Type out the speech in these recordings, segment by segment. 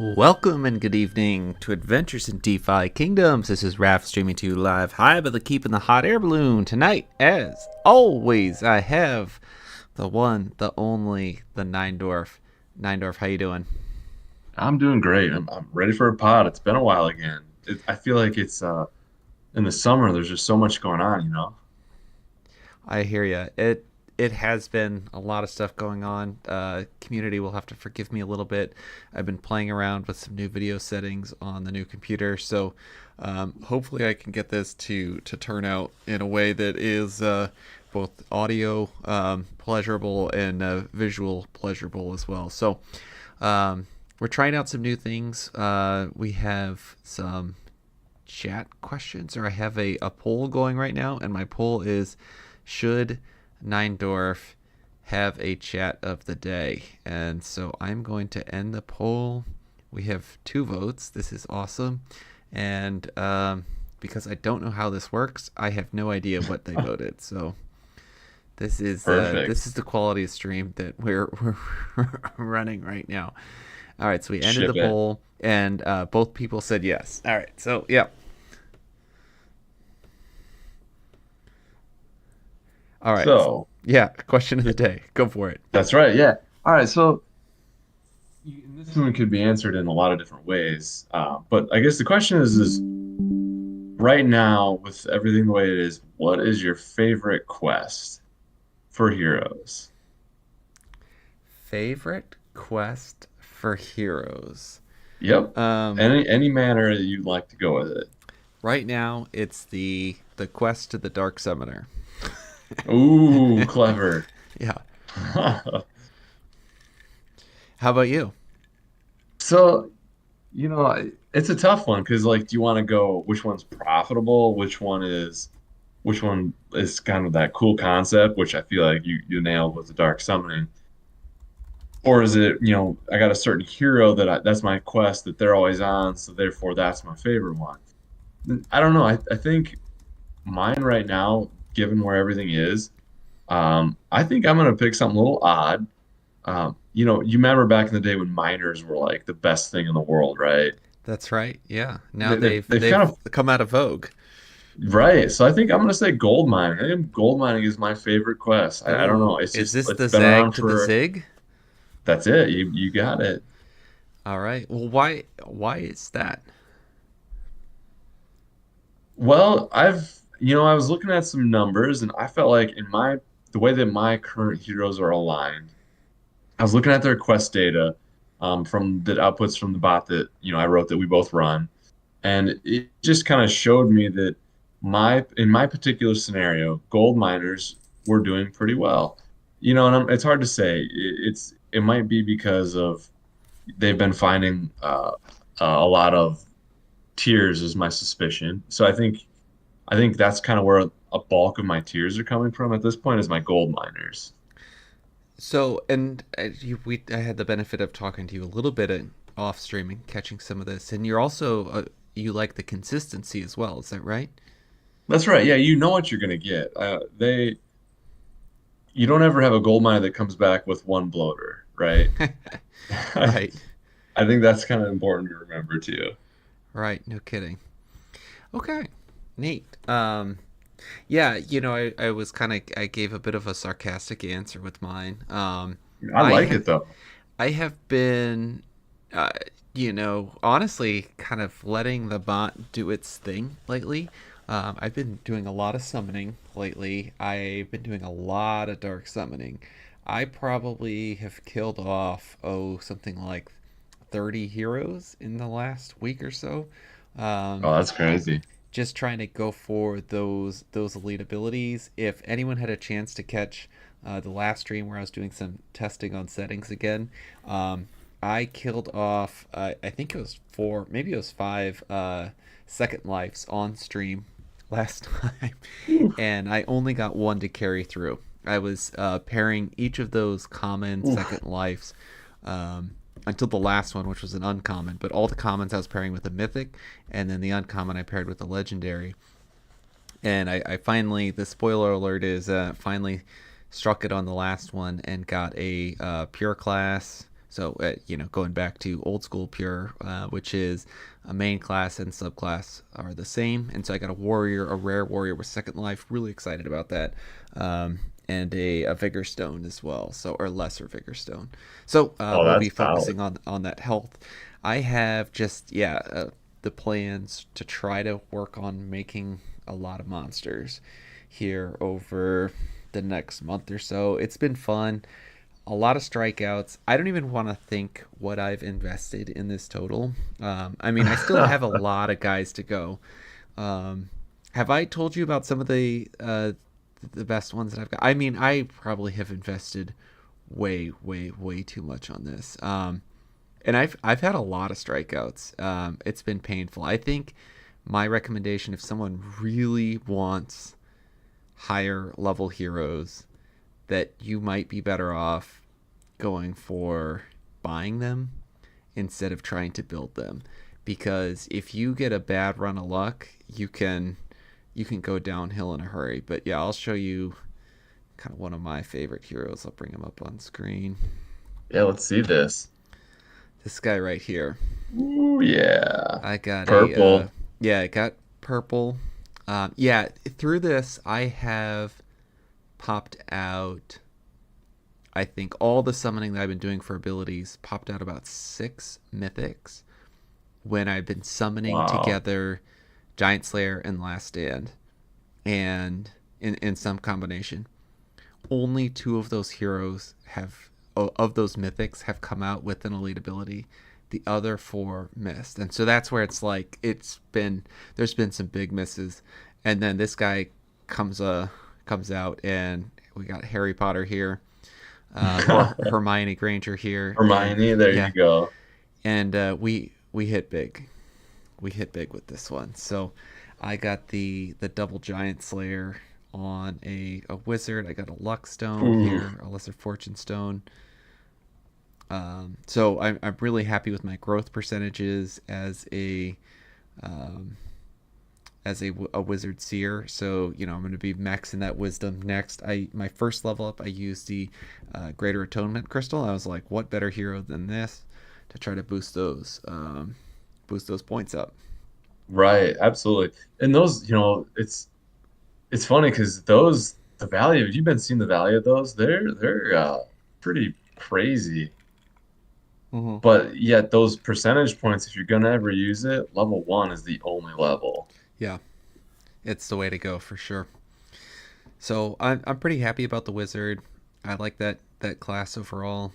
Welcome and good evening to Adventures in DeFi Kingdoms. This is Raph streaming to you live high above the keep in the hot air balloon. Tonight, as always, I have the one, the only, the Nine Dwarf. Nine Dwarf, how you doing? I'm doing great. I'm ready for a pod. It's been a while again. I feel like it's in the summer. There's just so much going on. I hear ya. It has been a lot of stuff going on. Community will have to forgive me a little bit. I've been playing around with some new video settings on the new computer, so hopefully I can get this to turn out in a way that is both audio pleasurable and visual pleasurable as well. So we're trying out some new things. We have some chat questions, or I have a poll going right now, and my poll is: should Nine Dwarf have a chat of the day? And so I'm going to end the poll. We have 2 votes. This is awesome. And because I don't know how this works, I have no idea what they voted. So this is Perfect. the quality of stream that we're running right now. All right, so we ended the Ship it. poll, and both people said yes. All right, so yeah. All right, So yeah. Question of the day. Go for it. that's right. Yeah. All right. So this one could be answered in a lot of different ways. But I guess the question is right now with everything the way it is, what is your favorite quest for heroes? Favorite quest for heroes. Yep. Um, Any manner that you'd like to go with it. right now it's the quest to the Dark Summoner. Ooh, clever. Yeah. How about you? So, it's a tough one because like, do you want to go which one's profitable, which one is kind of that cool concept, which I feel like you nailed with the dark summoning, or is it, I got a certain hero that's my quest that they're always on, so therefore that's my favorite one. I don't know. I think mine right now, given where everything is, I think I'm gonna pick something a little odd. You remember back in the day when miners were like the best thing in the world, right? That's right. Yeah. Now They've kind they've of come out of vogue. right. So I think I'm gonna say gold mining. I think gold mining is my favorite quest. I don't know. Oh, It's is just this it's the been around Zag to the for Zig? that's it. You got it. All right. Well, why is that? Well, I was looking at some numbers and I felt like the way that my current heroes are aligned, I was looking at their quest data from the outputs from the bot that, I wrote that we both run. And it just kind of showed me that in my particular scenario, gold miners were doing pretty well. And it's hard to say. It might be because of they've been finding a lot of tiers, is my suspicion. So I think that's kind of where a bulk of my tiers are coming from at this point is my gold miners. So, and I had the benefit of talking to you a little bit off streaming, catching some of this, and you're also you like the consistency as well. Is that right? That's right. Yeah, you know what you're gonna get. You don't ever have a gold miner that comes back with one bloater, right? Right. I think that's kind of important to remember too. Right. No kidding. Okay. Neat. Yeah, I was I gave a bit of a sarcastic answer with mine. I I like ha- it though. I have been, uh, honestly, kind of letting the bot do its thing lately. I've been doing a lot of summoning lately. I've been doing a lot of dark summoning. I probably have killed off, something like 30 heroes in the last week or so. Um, Oh, that's crazy. just trying to go for those elite abilities. If anyone had a chance to catch the last stream where I was doing some testing on settings again, I killed off I think it was 4, maybe it was 5 second lives on stream last time, Oof, and I only got one to carry through. I was pairing each of those common oof. second lives until the last one, which was an uncommon. But all the commons I was pairing with a mythic, and then the uncommon I paired with a legendary. And I finally, the spoiler alert is finally struck it on the last one and got a pure class So, going back to old school pure, which is a main class and subclass are the same. And so I got a warrior, a rare warrior with second life. Really excited about that. And a vigor stone as well. So, or lesser vigor stone. So Oh, we'll that's be valid. focusing on that health. I have just, the plans to try to work on making a lot of monsters here over the next month or so. It's been fun. A lot of strikeouts. I don't even want to think what I've invested in this total. I mean, I still have a lot of guys to go. Have I told you about some of the best ones that I've got? I mean, I probably have invested way, way, way too much on this. And I've had a lot of strikeouts. It's been painful. I think my recommendation, if someone really wants higher level heroes, that you might be better off going for buying them instead of trying to build them, because if you get a bad run of luck, you can go downhill in a hurry. But yeah, I'll show you kind of one of my favorite heroes. I'll bring him up on screen. Yeah, let's see this. This guy right here. Ooh, yeah. I got Purple. I got purple. Yeah, through this I have popped out, I think all the summoning that I've been doing for abilities popped out about 6 mythics when I've been summoning Wow. together Giant Slayer and Last Stand, and in some combination. Only two of those heroes have, of those mythics, have come out with an elite ability. The other four missed, and so that's where it's like there's been some big misses, and then this guy comes out, and we got Harry Potter here, or Hermione Granger here, and Hermione, there yeah, you go. and we hit big. We hit big with this one. So I got the double giant slayer on a wizard. I got a luck stone Ooh. here, a lesser fortune stone. So I'm really happy with my growth percentages um, as a wizard seer. So I'm going to be maxing that wisdom next. My first level up, I used the greater atonement crystal. I was like, what better hero than this to try to boost those points up. Right, absolutely. And those, it's funny because those the value, you've been seeing the value of those, they're pretty crazy. Mm-hmm. But yet those percentage points, if you're gonna ever use it, level one is the only level. Yeah, it's the way to go for sure. So I'm pretty happy about the wizard. I like that class overall.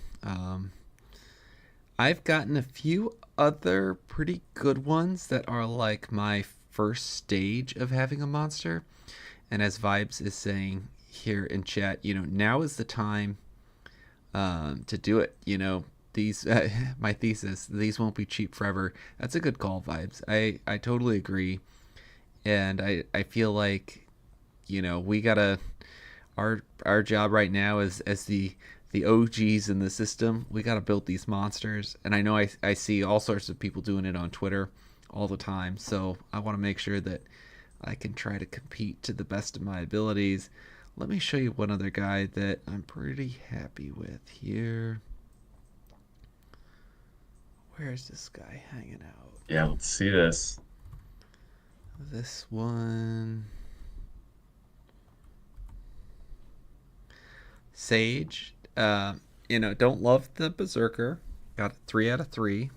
I've gotten a few other pretty good ones that are like my first stage of having a monster. And as Vibes is saying here in chat, now is the time to do it. These my thesis, these won't be cheap forever. That's a good call, Vibes. I totally agree, and I feel like we gotta, our job right now is as the OGs in the system. We gotta build these monsters, and I know I see all sorts of people doing it on Twitter all the time. So I want to make sure that I can try to compete to the best of my abilities. Let me show you one other guy that I'm pretty happy with here. Where's this guy hanging out? Yeah, let's see this. This one. Sage. Don't love the Berserker. Got a 3 out of 3.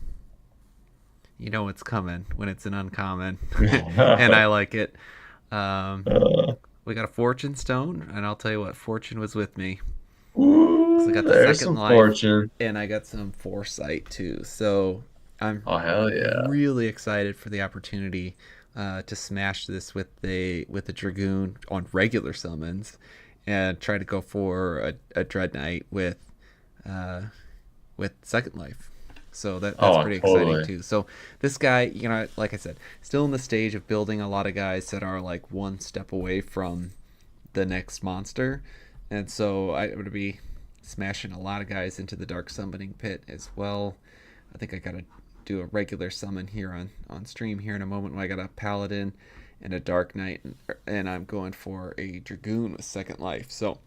You know it's coming when it's an uncommon, and I like it. Um, we got a Fortune Stone, and I'll tell you what, Fortune was with me. Because I Ooh, got the there's second some life, fortune. and I got some Foresight too. So I'm Oh, hell yeah. really excited for the opportunity to smash this with a Dragoon on regular summons, and try to go for a Dread Knight uh, with second life. So that's Oh, pretty exciting totally. too. So this guy, like I said, still in the stage of building a lot of guys that are like one step away from the next monster, and so I'm going to be smashing a lot of guys into the dark summoning pit as well. I think I got to do a regular summon here on stream here in a moment when I got a paladin and a dark knight, and I'm going for a dragoon with second life. So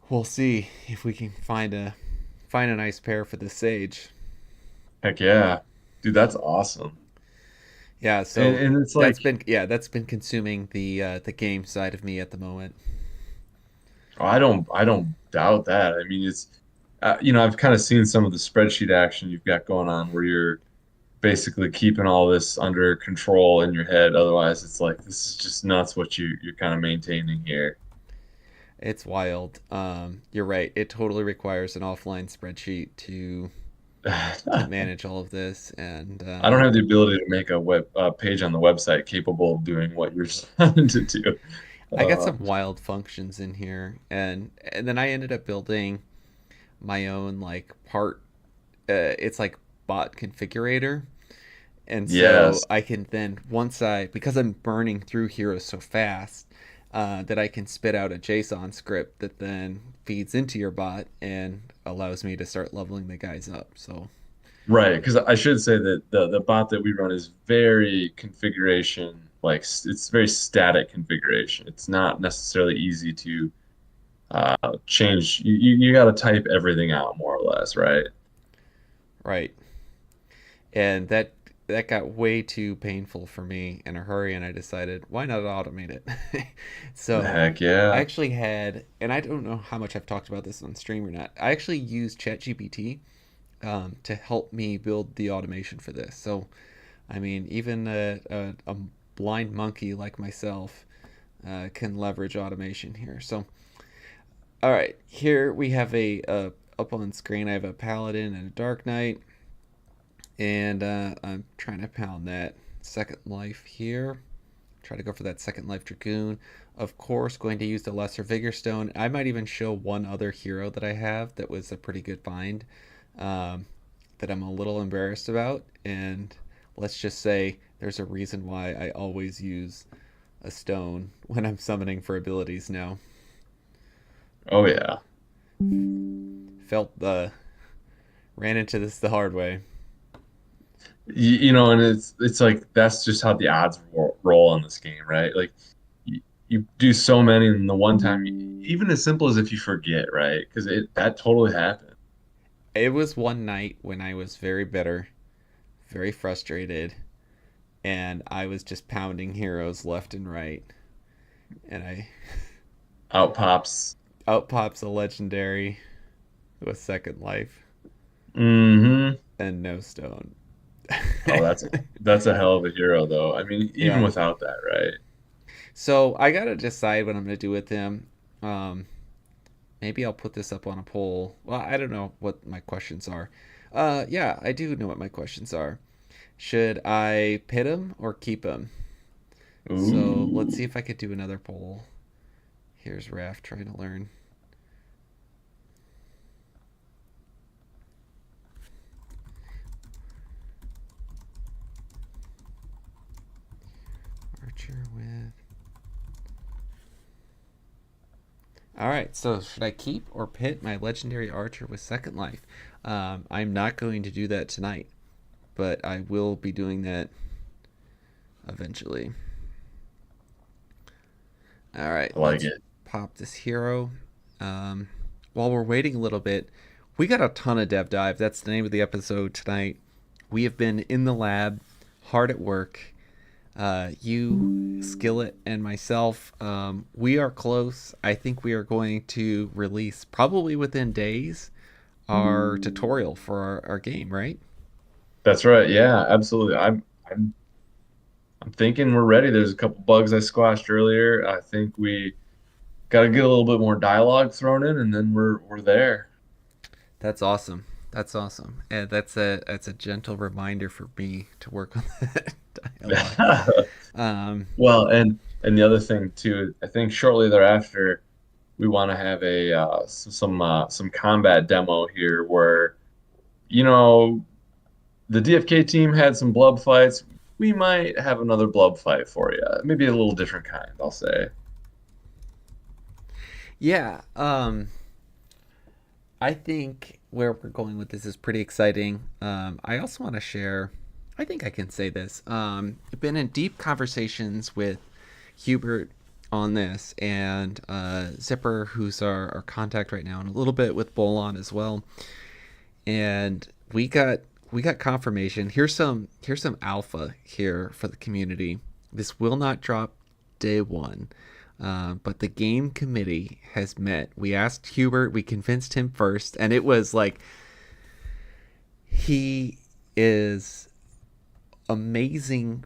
we'll see if we can find a nice pair for the Sage. Heck yeah. Dude, that's awesome. Yeah, And so and it's like that's been consuming the game side of me at the moment. I don't doubt that. I mean, it's I've kind of seen some of the spreadsheet action you've got going on where you're basically keeping all this under control in your head. Otherwise, it's like this is just nuts what you're kind of maintaining here. It's wild. You're right. It totally requires an offline spreadsheet to manage all of this, and I don't have the ability to make a web page on the website capable of doing what you're trying to do. I got Uh, some wild functions in here, and then I ended up building my own like part. It's like bot configurator, and so yes. I can then once I because I'm burning through heroes so fast that I can spit out a JSON script that then feeds into your bot and allows me to start leveling the guys up. So Right, because I should say that the bot that we run is very configuration, like it's very static configuration. It's not necessarily easy to change. You got to type everything out more or less, right? right, and that got way too painful for me in a hurry, and I decided why not automate it. So Heck I yeah. actually had, and I don't know how much I've talked about this on stream or not. I actually used ChatGPT to help me build the automation for this. So I mean, even a blind monkey like myself can leverage automation here. So all right, here we have a up on screen. I have a paladin and a dark knight, and I'm trying to pound that second life here. Try to go for that second life dragoon. Of course, going to use the lesser vigor stone. I might even show one other hero that I have that was a pretty good find, um, that I'm a little embarrassed about. And let's just say there's a reason why I always use a stone when I'm summoning for abilities now. Oh yeah. Felt the ran into this the hard way. And it's like that's just how the odds roll in this game, right? Like you do so many, and the one time, even as simple as if you forget, right? Because it that totally happened. It was one night when I was very bitter, very frustrated, and I was just pounding heroes left and right. And I Out pops. out pops a legendary with second life Hmm. and no stone. Oh, that's a hell of a hero, though. I mean, even Yeah. without that, right? So I gotta decide what I'm gonna do with him. Um, Maybe I'll put this up on a poll. Well, I don't know what my questions are. Yeah, I do know what my questions are. Should I pit him or keep him? So let's see Ooh, if I could do another poll. Here's Raph trying to learn Archer with. All right, so should I keep or pit my legendary Archer with second life? I'm not going to do that tonight, but I will be doing that eventually. All right, I like let's it. pop this hero. Um, while we're waiting a little bit, we got a ton of dev dive. That's the name of the episode tonight. We have been in the lab, hard at work. You, Skillet, and myself, we are close. I think we are going to release probably within days our tutorial for our game, right? That's right. Yeah, absolutely. I'm thinking we're ready. There's a couple bugs I squashed earlier. I think we got to get a little bit more dialogue thrown in, and then we're there. That's awesome. That's awesome, and that's a gentle reminder for me to work on that dialogue. Um, Well, and the other thing too, I think shortly thereafter we want to have a some combat demo here where you know the DFK team had some blub fights. We might have another blub fight for you. Maybe a little different kind, I'll say. yeah, I think where we're going with this is pretty exciting. I also want to share. I think I can say this. I've been in deep conversations with Hubert on this, and Zipper, who's our contact right now, and a little bit with Bolon as well. and we got confirmation. Here's some alpha here for the community. This will not drop day one, but the game committee has met. We asked Hubert. We convinced him first, and it was like he is amazing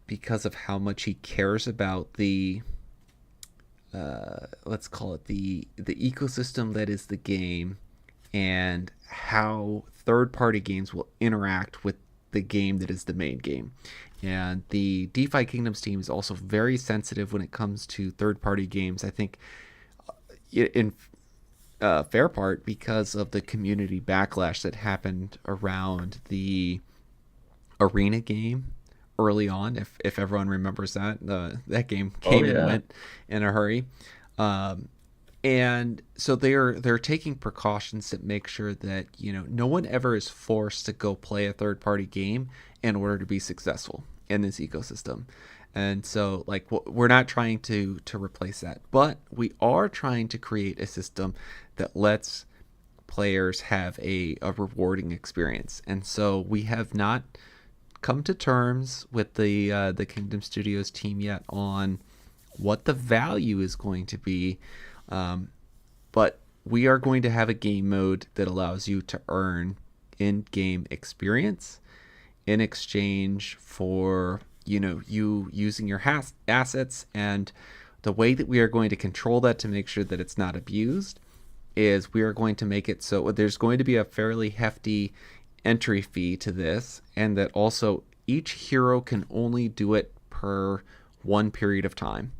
because of how much he cares about the let's call it the ecosystem that is the game, and how third party games will interact with the game that is the main game. And the DeFi Kingdoms team is also very sensitive when it comes to third party games. I think in fair part because of the community backlash that happened around the arena game early on. If everyone remembers that, that game Oh came and yeah. went in a hurry. Um, and so they're taking precautions to make sure that no one ever is forced to go play a third party game in order to be successful in this ecosystem. And so like we're not trying to replace that, but we are trying to create a system that lets players have a rewarding experience. And so we have not come to terms with the Kingdom Studios team yet on what the value is going to be, but we are going to have a game mode that allows you to earn in-game experience in exchange for you using your assets. And the way that we are going to control that to make sure that it's not abused is we are going to make it so there's going to be a fairly hefty entry fee to this, and that also each hero can only do it per one period of time.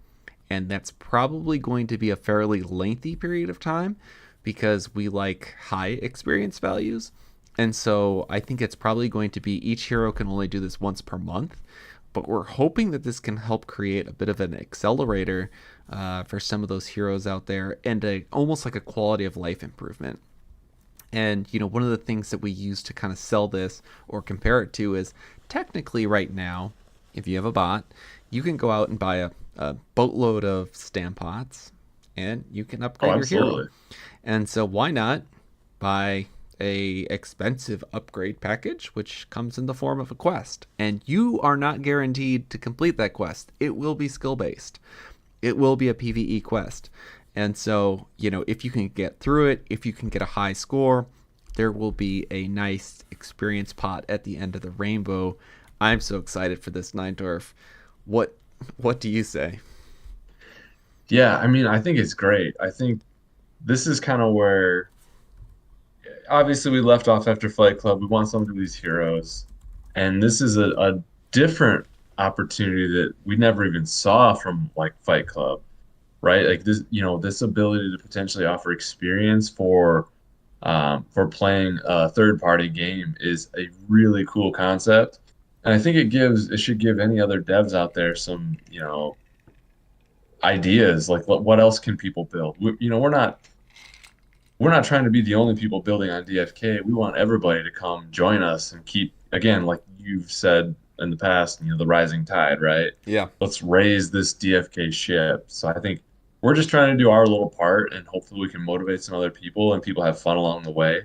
And that's probably going to be a fairly lengthy period of time because we like high experience values. And so I think it's probably going to be each hero can only do this once per month. But we're hoping that this can help create a bit of an accelerator for some of those heroes out there, and almost like a quality of life improvement. And one of the things that we use to kind of sell this or compare it to is technically right now, if you have a bot, you can go out and buy a boatload of stamp pots, and you can Oh, upgrade your hero. absolutely. And so why not buy a expensive upgrade package which comes in the form of a quest, and you are not guaranteed to complete that quest. It will be skill based. It will be a PvE quest. And so, if you can get through it, if you can get a high score, there will be a nice experience pot at the end of the rainbow. I'm so excited for this, Nine Dwarf. What what do you say? Yeah, I mean, I think it's great. I think this is kind of where obviously we left off after Fight Club. We want some of these heroes, and this is a different opportunity that we never even saw from like Fight Club, right? Like this, this ability to potentially offer experience for playing a third party game is a really cool concept. And I think it should give any other devs out there some, ideas like what else can people build? We're not trying to be the only people building on DFK. We want everybody to come join us and keep, again, like you've said in the past, the rising tide, right? Yeah. Let's raise this DFK ship. So I think we're just trying to do our little part, and hopefully we can motivate some other people and people have fun along the way.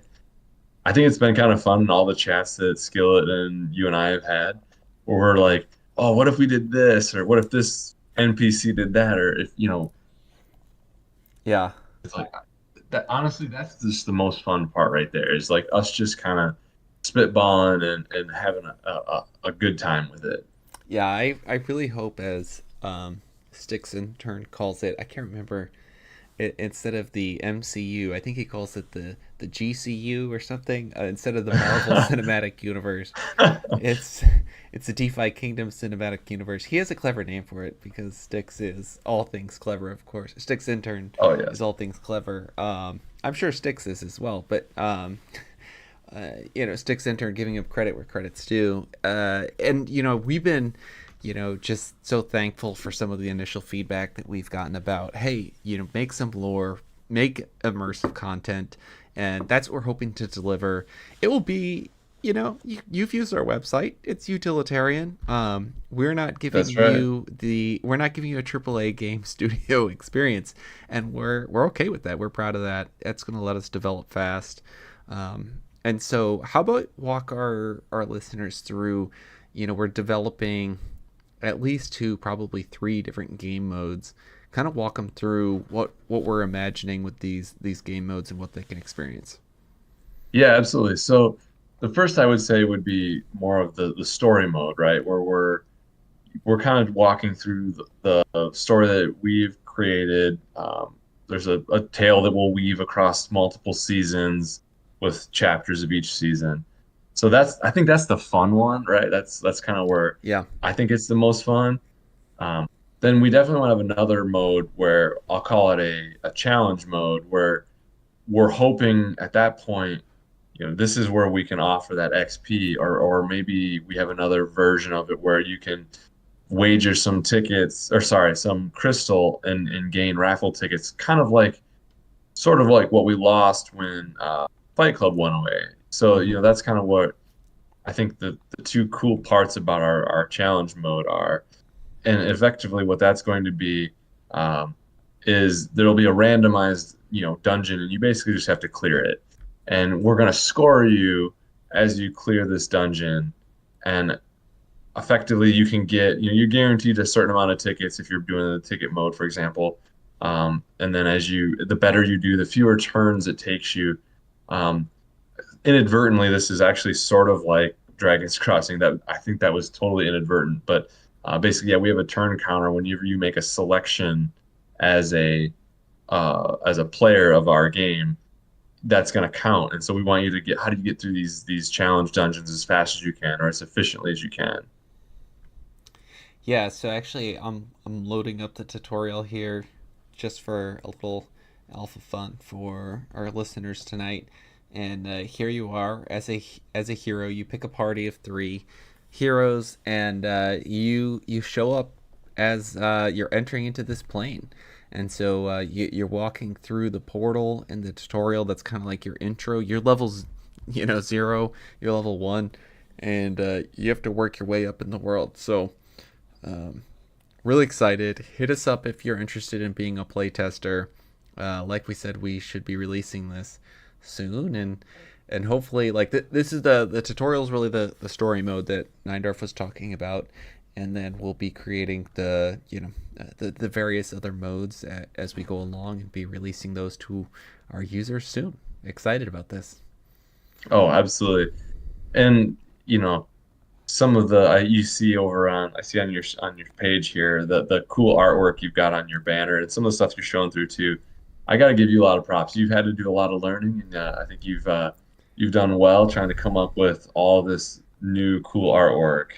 I think it's been kind of fun in all the chats that Skillet and you and I have had, where we're like, oh, what if we did this? Or what if this NPC did that? Or if, Yeah. it's like that. Honestly, that's just the most fun part right there is like us just kind of spitballing and having a good time with it. Yeah, I really hope, as Sticks in turn calls it, I can't remember it, instead of the MCU, I think he calls it the GCU or something. Instead of the Marvel Cinematic Universe, it's it's the DeFi Kingdom Cinematic Universe. He has a clever name for it because Sticks is all things clever, of course. Sticks intern Oh is yes, all things clever. I'm sure Sticks is as well, but Sticks intern giving him credit where credit's due. And we've been just so thankful for some of the initial feedback that we've gotten about, hey, make some lore, make immersive content, and that's what we're hoping to deliver. It will be, you've used our website. It's utilitarian. We're not giving that's right. you a AAA game studio experience, and we're okay with that. We're proud of that. That's going to let us develop fast. And so, how about walk our listeners through? We're developing at least two, probably three different game modes. Kind of walk them through what we're imagining with these game modes and what they can experience. Yeah, absolutely. So the first I would say would be more of the story mode, right? Where we're kind of walking through the story that we've created. There's a tale that we'll weave across multiple seasons with chapters of each season. So I think that's the fun one, right? That's kind of where Yeah. I think it's the most fun. Um, then we definitely want to have another mode where I'll call it a challenge mode where we're hoping at that point, this is where we can offer that XP, or maybe we have another version of it where you can wager some tickets, or sorry, some crystal and gain raffle tickets, kind of like sort of like what we lost when Fight Club went away. So, Mm-hmm. that's kind of what I think the two cool parts about our challenge mode are. And effectively what that's going to be um, is there'll be a randomized, dungeon, and you basically just have to clear it. And we're going to score you as you clear this dungeon. And effectively you can get, you're guaranteed a certain amount of tickets if you're doing the ticket mode, for example. And then the better you do, the fewer turns it takes you. Um, Inadvertently, this is actually sort of like Dragon's Crossing. That I think that was totally inadvertent, but basically, yeah, we have a turn counter whenever you make a selection as a player of our game. That's going to count, and so we want you to get how do you get through these challenge dungeons as fast as you can or as efficiently as you can. Yeah, so actually, I'm loading up the tutorial here just for a little alpha fun for our listeners tonight. And here you are as a hero. You pick a party of three heroes, and you show up as you're entering into this plane. And so you're walking through the portal in the tutorial. That's kind of like your intro. Your level's zero. You're level one, and you have to work your way up in the world. So um, really excited. Hit us up if you're interested in being a playtester. Like we said, we should be releasing this soon, and hopefully, like this is the tutorial is really the story mode that Neindorf was talking about, and then we'll be creating the various other modes as we go along and be releasing those to our users soon. Excited about this. Oh, absolutely. And some of the you see over on I see on your page here the cool artwork you've got on your banner and some of the stuff you're showing through too. I got to give you a lot of props. You've had to do a lot of learning, and I think you've done well trying to come up with all this new cool artwork.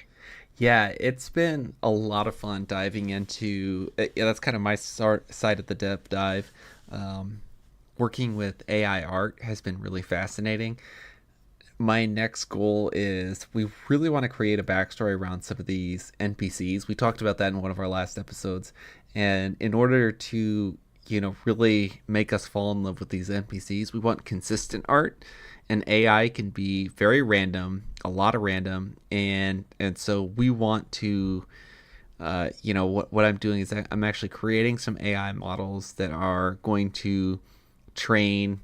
Yeah, it's been a lot of fun diving into. Yeah, that's kind of my side of the dev dive. Um, Working with AI art has been really fascinating. My next goal is we really want to create a backstory around some of these NPCs. We talked about that in one of our last episodes. And in order to, really make us fall in love with these NPCs, we want consistent art. And AI can be very random, a lot of random, and so we want to, what I'm doing is I'm actually creating some AI models that are going to train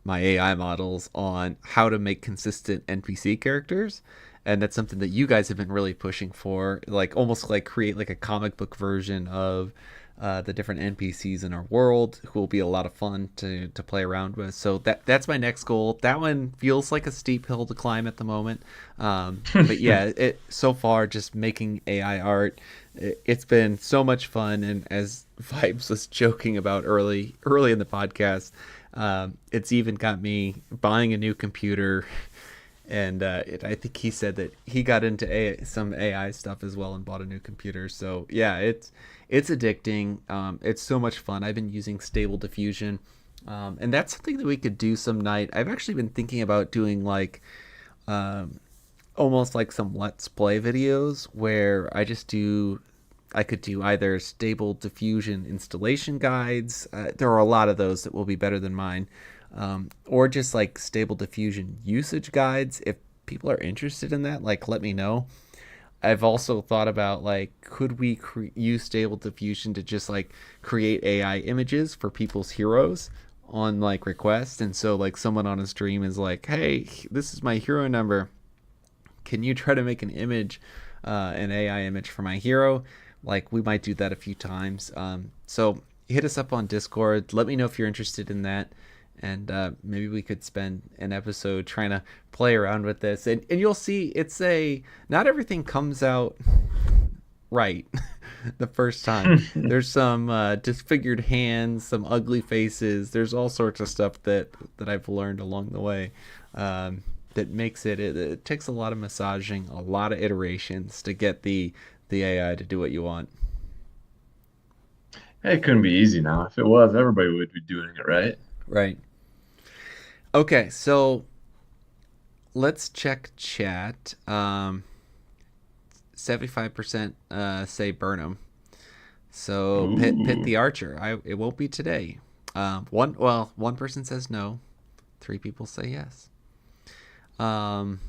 my AI models on how to make consistent NPC characters. And that's something that you guys have been really pushing for, like almost like create like a comic book version of the different NPCs in our world, who will be a lot of fun to play around with. So that's my next goal. That one feels like a steep hill to climb at the moment, but yeah, it so far just making AI art. It's been so much fun, and as Vibes was joking about early in the podcast, it's even got me buying a new computer, and I think he said that he got into some AI stuff as well and bought a new computer. So yeah, it's addicting. It's so much fun. I've been using Stable Diffusion, and that's something that we could do some night. I've actually been thinking about doing like um, almost like some let's play videos where I could do either Stable Diffusion installation guides. There are a lot of those that will be better than mine, or just like Stable Diffusion usage guides. If people are interested in that, like let me know. I've also thought about like, could we use Stable Diffusion to just like create AI images for people's heroes on like request, and so like someone on a stream is like, "Hey, this is my hero number. Can you try to make an image, an AI image for my hero?" Like we might do that a few times. So hit us up on Discord. Let me know if you're interested in that, and maybe we could spend an episode trying to play around with this. And you'll see, it's a not everything comes out right the first time. There's some disfigured hands, some ugly faces. There's all sorts of stuff that I've learned along the way. That makes it takes a lot of massaging, a lot of iterations to get the AI to do what you want. Hey, it couldn't be easy now. If it was, everybody would be doing it, right? Right. Okay, so let's check chat. 75% say Burnham. So pit Ooh. the archer. It won't be today. One person says no. 3 people say yes. Um,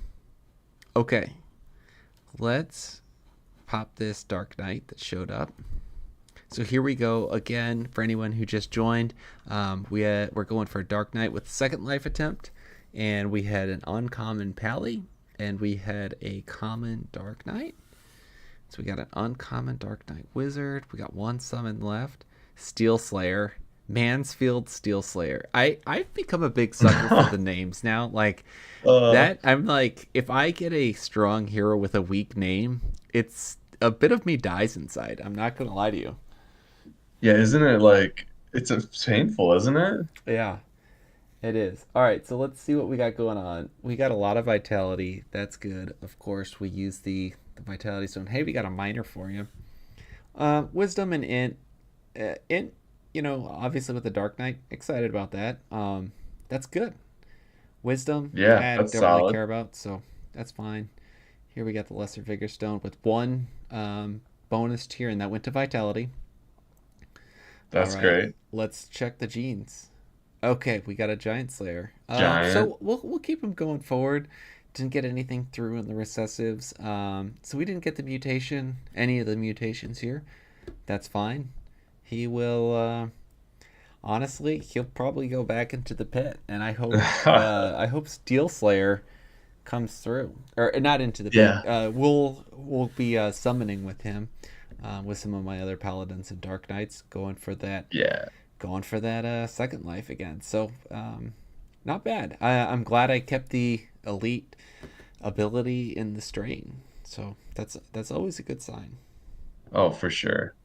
okay, let's pop this Dark Knight that showed up. So here we go again for anyone who just joined. We're going for a Dark Knight with Second Life attempt, and we had an uncommon Pally, and we had a common Dark Knight. So we got an uncommon Dark Knight Wizard. We got one summon left. Steel Slayer. Mansfield Steel Slayer. I've become a big sucker for the names now. Like uh, that, I'm like, if I get a strong hero with a weak name, it's a bit of me dies inside. I'm not gonna lie to you. yeah, isn't it like it's painful, isn't it? Yeah, it is. All right, so let's see what we got going on. We got a lot of vitality. That's good. Of course, we use the vitality stone. Hey, we got a miner for you. Wisdom and int. Int, obviously with the Dark Knight, excited about that. That's good. Wisdom, Yeah, that's don't really solid. care about, so that's fine. Here we got the Lesser Vigor Stone with one bonus tier, and that went to Vitality. All That's right, great. let's check the genes. Okay, we got a Giant Slayer. Giant. So we'll keep him going forward. Didn't get anything through in the recessives. So we didn't get the mutation, any of the mutations here. That's fine. He will. Honestly, he'll probably go back into the pit, and I hope. I hope Steel Slayer comes through, or not into the pit. Yeah. We'll be summoning with him, with some of my other paladins and Dark Knights, Yeah. going for that second life again. So not bad. I'm glad I kept the elite ability in the strain. So that's always a good sign. Oh, for sure.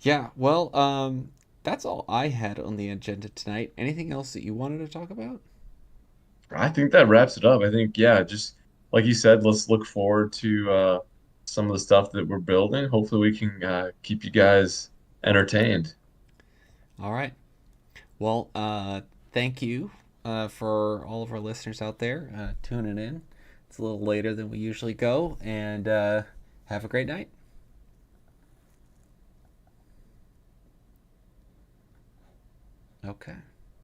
Yeah. Well, that's all I had on the agenda tonight. Anything else that you wanted to talk about? I think that wraps it up. I think, yeah, just like you said, let's look forward to some of the stuff that we're building. Hopefully, we can keep you guys entertained. All right. Well, thank you for all of our listeners out there tuning in. It's a little later than we usually go, and have a great night. Okay.